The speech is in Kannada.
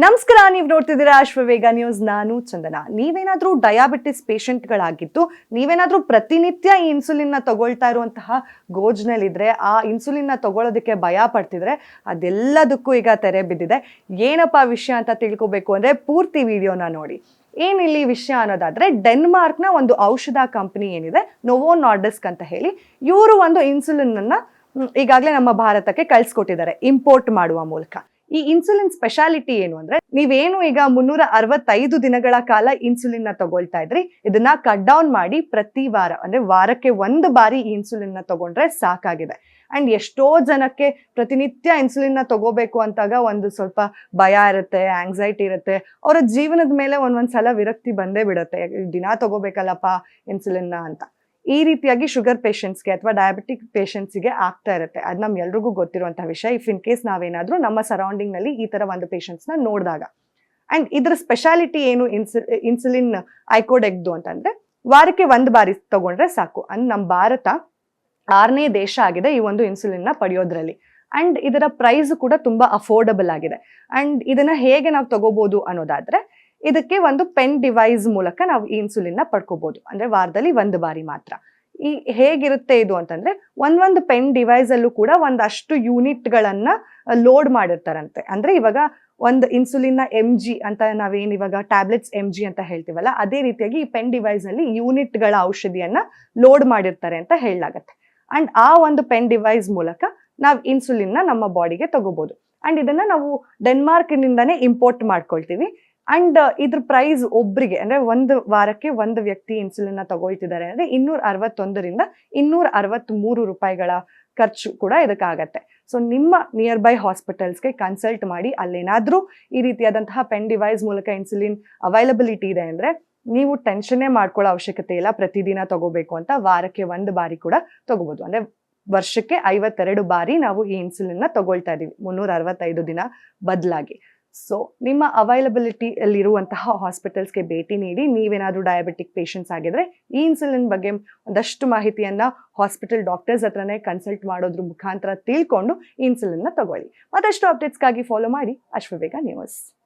ನಮಸ್ಕಾರ, ನೀವು ನೋಡ್ತಿದ್ದೀರಾ ಅಶ್ವವೇಗ ನ್ಯೂಸ್. ನಾನು ಚಂದನ. ನೀವೇನಾದ್ರೂ ಡಯಾಬಿಟಿಸ್ ಪೇಷಂಟ್ಗಳಾಗಿದ್ದು ನೀವೇನಾದ್ರೂ ಪ್ರತಿನಿತ್ಯ ಈ ಇನ್ಸುಲಿನ್ನ ತಗೊಳ್ತಾ ಇರುವಂತಹ ಗೋಜ್ನಲ್ಲಿದ್ರೆ, ಆ ಇನ್ಸುಲಿನ್ನ ತಗೊಳ್ಳೋದಕ್ಕೆ ಭಯ ಪಡ್ತಿದ್ರೆ ಅದೆಲ್ಲದಕ್ಕೂ ಈಗ ತೆರೆ ಬಿದ್ದಿದೆ. ಏನಪ್ಪಾ ವಿಷಯ ಅಂತ ತಿಳ್ಕೊಬೇಕು ಅಂದ್ರೆ ಪೂರ್ತಿ ವಿಡಿಯೋನ ನೋಡಿ. ಏನಿಲ್ಲಿ ವಿಷಯ ಅನ್ನೋದಾದ್ರೆ, ಡೆನ್ಮಾರ್ಕ್ನ ಒಂದು ಔಷಧ ಕಂಪನಿ ಏನಿದೆ ನೋವೋ ನಾರ್ಡಿಸ್ಕ್ ಅಂತ ಹೇಳಿ, ಇವರು ಒಂದು ಇನ್ಸುಲಿನ್ ಅನ್ನ ಈಗಾಗಲೇ ನಮ್ಮ ಭಾರತಕ್ಕೆ ಕಳ್ಸಿಕೊಟ್ಟಿದ್ದಾರೆ ಇಂಪೋರ್ಟ್ ಮಾಡುವ ಮೂಲಕ. ಈ ಇನ್ಸುಲಿನ್ ಸ್ಪೆಷಾಲಿಟಿ ಏನು ಅಂದ್ರೆ, ನೀವೇನು ಈಗ 365 ದಿನಗಳ ಕಾಲ ಇನ್ಸುಲಿನ್ ನ ತಗೊಳ್ತಾ ಇದ್ರಿ, ಇದನ್ನ ಕಟ್ ಡೌನ್ ಮಾಡಿ ಪ್ರತಿ ವಾರ ಅಂದ್ರೆ ವಾರಕ್ಕೆ 1 ಬಾರಿ ಈ ಇನ್ಸುಲಿನ್ ನ ತಗೊಂಡ್ರೆ ಸಾಕಾಗಿದೆ. ಅಂಡ್ ಎಷ್ಟೋ ಜನಕ್ಕೆ ಪ್ರತಿನಿತ್ಯ ಇನ್ಸುಲಿನ್ ನ ತಗೋಬೇಕು ಅಂತಾಗ ಒಂದು ಸ್ವಲ್ಪ ಭಯ ಇರುತ್ತೆ, ಆಂಗ್ಸೈಟಿ ಇರುತ್ತೆ, ಅವರ ಜೀವನದ ಮೇಲೆ ಒಂದೊಂದ್ಸಲ ವಿರಕ್ತಿ ಬಂದೇ ಬಿಡುತ್ತೆ. ದಿನ ತಗೋಬೇಕಲ್ಲಪ್ಪ ಇನ್ಸುಲಿನ್ ಅಂತ. ಈ ರೀತಿಯಾಗಿ ಶುಗರ್ ಪೇಷಂಟ್ಸ್ಗೆ ಅಥವಾ ಡಯಾಬಿಟಿಕ್ ಪೇಷಂಟ್ಸ್ಗೆ ಆಗ್ತಾ ಇರುತ್ತೆ. ಅದು ನಮ್ಗೆ ಎಲ್ರಿಗೂ ಗೊತ್ತಿರುವಂತಹ ವಿಷಯ. ಇಫ್ ಇನ್ ಕೇಸ್ ನಾವೇನಾದ್ರೂ ನಮ್ಮ ಸರೌಂಡಿಂಗ್ ನಲ್ಲಿ ಈ ತರ ಒಂದು ಪೇಷಂಟ್ಸ್ ನ ನೋಡಿದಾಗ. ಅಂಡ್ ಇದ್ರ ಸ್ಪೆಷಾಲಿಟಿ ಏನು ಇನ್ಸುಲಿನ್ ಐಕೋಡೆಕ್ದು ಅಂತಂದ್ರೆ, ವಾರಕ್ಕೆ 1 ಬಾರಿ ತಗೊಂಡ್ರೆ ಸಾಕು. ಅಂಡ್ ನಮ್ಮ ಭಾರತ 6ನೇ ದೇಶ ಆಗಿದೆ ಈ ಒಂದು ಇನ್ಸುಲಿನ್ ನ ಪಡೆಯೋದ್ರಲ್ಲಿ. ಅಂಡ್ ಇದರ ಪ್ರೈಸ್ ಕೂಡ ತುಂಬಾ ಅಫೋರ್ಡಬಲ್ ಆಗಿದೆ. ಅಂಡ್ ಇದನ್ನ ಹೇಗೆ ನಾವು ತಗೋಬಹುದು ಅನ್ನೋದಾದ್ರೆ, ಇದಕ್ಕೆ ಒಂದು ಪೆನ್ ಡಿವೈಸ್ ಮೂಲಕ ನಾವು ಈ ಇನ್ಸುಲಿನ್ ನ ಪಡ್ಕೋಬಹುದು. ಅಂದ್ರೆ ವಾರದಲ್ಲಿ 1 ಬಾರಿ ಮಾತ್ರ. ಈ ಹೇಗಿರುತ್ತೆ ಇದು ಅಂತಂದ್ರೆ, ಒಂದೊಂದು ಪೆನ್ ಡಿವೈಸ್ ಅಲ್ಲೂ ಕೂಡ ಒಂದಷ್ಟು ಯೂನಿಟ್ ಗಳನ್ನ ಲೋಡ್ ಮಾಡಿರ್ತಾರಂತೆ. ಅಂದ್ರೆ ಇವಾಗ ಒಂದು ಇನ್ಸುಲಿನ್ ನ MG ಅಂತ ನಾವೇನ್ ಇವಾಗ ಟ್ಯಾಬ್ಲೆಟ್ಸ್ MG ಅಂತ ಹೇಳ್ತೀವಲ್ಲ, ಅದೇ ರೀತಿಯಾಗಿ ಈ ಪೆನ್ ಡಿವೈಸ್ ನಲ್ಲಿ ಯೂನಿಟ್ ಗಳ ಔಷಧಿಯನ್ನ ಲೋಡ್ ಮಾಡಿರ್ತಾರೆ ಅಂತ ಹೇಳಲಾಗತ್ತೆ. ಅಂಡ್ ಆ ಒಂದು ಪೆನ್ ಡಿವೈಸ್ ಮೂಲಕ ನಾವು ಇನ್ಸುಲಿನ್ ನ ನಮ್ಮ ಬಾಡಿಗೆ ತಗೋಬಹುದು. ಅಂಡ್ ಇದನ್ನ ನಾವು ಡೆನ್ಮಾರ್ಕ್ ನಿಂದಾನೇ ಇಂಪೋರ್ಟ್ ಮಾಡ್ಕೊಳ್ತೀವಿ. ಅಂಡ್ ಇದ್ರ ಪ್ರೈಸ್ ಒಬ್ರಿಗೆ ಅಂದ್ರೆ 1 ವಾರಕ್ಕೆ 1 ವ್ಯಕ್ತಿ ಇನ್ಸುಲಿನ್ ನ ತಗೊಳ್ತಿದ್ದಾರೆ ಅಂದ್ರೆ 261ರಿಂದ 263 ರೂಪಾಯಿಗಳ ಖರ್ಚು ಕೂಡ ಇದಕ್ಕಾಗತ್ತೆ. ಸೊ ನಿಮ್ಮ ನಿಯರ್ ಬೈ ಹಾಸ್ಪಿಟಲ್ಸ್ಗೆ ಕನ್ಸಲ್ಟ್ ಮಾಡಿ, ಅಲ್ಲೇನಾದ್ರೂ ಈ ರೀತಿಯಾದಂತಹ ಪೆನ್ ಡಿವೈಸ್ ಮೂಲಕ ಇನ್ಸುಲಿನ್ ಅವೈಲಬಿಲಿಟಿ ಇದೆ ಅಂದ್ರೆ ನೀವು ಟೆನ್ಷನ್ನೇ ಮಾಡ್ಕೊಳ್ಳೋ ಅವಶ್ಯಕತೆ ಇಲ್ಲ. ಪ್ರತಿದಿನ ತಗೋಬೇಕು ಅಂತ ವಾರಕ್ಕೆ 1 ಬಾರಿ ಕೂಡ ತಗೋಬಹುದು. ಅಂದ್ರೆ ವರ್ಷಕ್ಕೆ 52 ಬಾರಿ ನಾವು ಈ ಇನ್ಸುಲಿನ್ ನ ತಗೊಳ್ತಾ ಇದೀವಿ 365 ದಿನ ಬದಲಾಗಿ. ಸೊ ನಿಮ್ಮ ಅವೈಲಬಿಲಿಟಿ ಅಲ್ಲಿರುವಂತಹ ಹಾಸ್ಪಿಟಲ್ಸ್ಗೆ ಭೇಟಿ ನೀಡಿ. ನೀವೇನಾದ್ರೂ ಡಯಾಬಿಟಿಕ್ ಪೇಷಂಟ್ಸ್ ಆಗಿದ್ರೆ ಈ ಇನ್ಸುಲಿನ್ ಬಗ್ಗೆ ಒಂದಷ್ಟು ಮಾಹಿತಿಯನ್ನ ಹಾಸ್ಪಿಟಲ್ ಡಾಕ್ಟರ್ಸ್ ಹತ್ರನೇ ಕನ್ಸಲ್ಟ್ ಮಾಡೋದ್ರ ಮುಖಾಂತರ ತಿಳ್ಕೊಂಡು ಇನ್ಸುಲಿನ್ ನ ತಗೊಳ್ಳಿ. ಮತ್ತಷ್ಟು ಅಪ್ಡೇಟ್ಸ್ಗಾಗಿ ಫಾಲೋ ಮಾಡಿ ಅಶ್ವವೇಗ ನ್ಯೂಸ್.